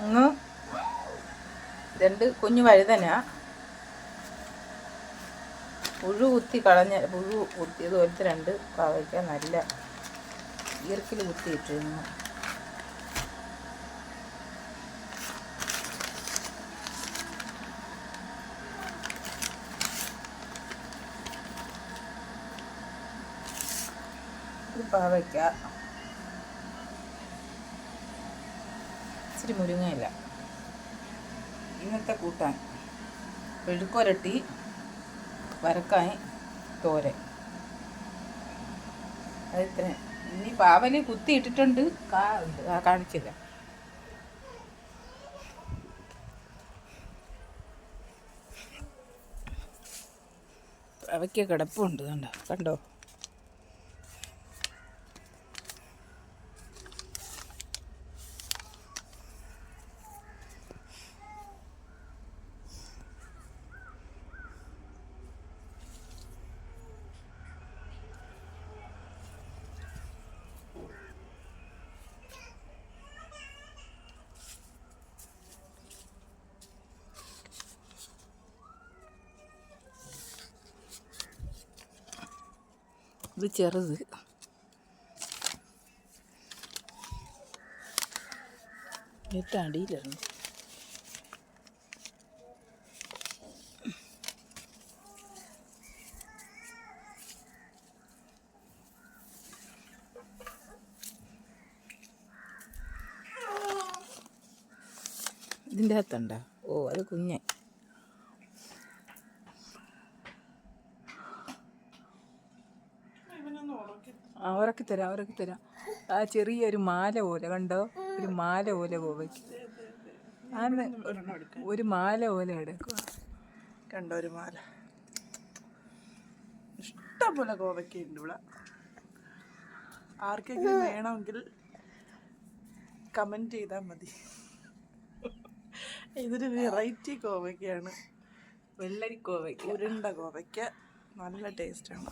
ഒന്ന് 2 കുഞ്ഞു വഴുതന പുഴു കുത്തിയതുപോലത്തെ 2 പാവയ്ക്ക നല്ല ഈർക്കിൽ കുത്തിയിട്ടിരുന്നു. പാവയ്ക്ക, ഇച്ചിരി മുരിങ്ങയില. ഇന്നത്തെ കൂട്ടാൻ മെഴുക്കുരട്ടി, വരക്കായ്, തോരൻ. അതിത്ര. ഇനി പാവല് കുത്തിയിട്ടിട്ടുണ്ട്, കാണിച്ചില്ല. പാവയ്ക്ക കിടപ്പുണ്ട്, കണ്ടോ. ഇത് ചെറുത്. ഏറ്റവും അടിയിലാണ്. ഇതിൻ്റെ അകത്തുണ്ടോ? ഓ, അത് കുഞ്ഞ്. ഉറക്കി തരാം. ആ ചെറിയൊരു മാല പോലെ, കണ്ടോ? ഒരു മാല പോലെ കോവയ്ക്ക്. ഒരു മാല പോലെ എടുക്കുക. കണ്ടോ, ഒരു മാല. ഇഷ്ടംപോലെ കോവയ്ക്കുണ്ട് ഇവിടെ. ആർക്കെങ്കിലും വേണമെങ്കിൽ കമൻറ്റ് ചെയ്താൽ മതി. ഇതൊരു വെറൈറ്റി കോവയ്ക്കാണ്. വെള്ളരി കോവയ്ക്ക, ഉരുണ്ട കോവയ്ക്ക. നല്ല ടേസ്റ്റാണ്.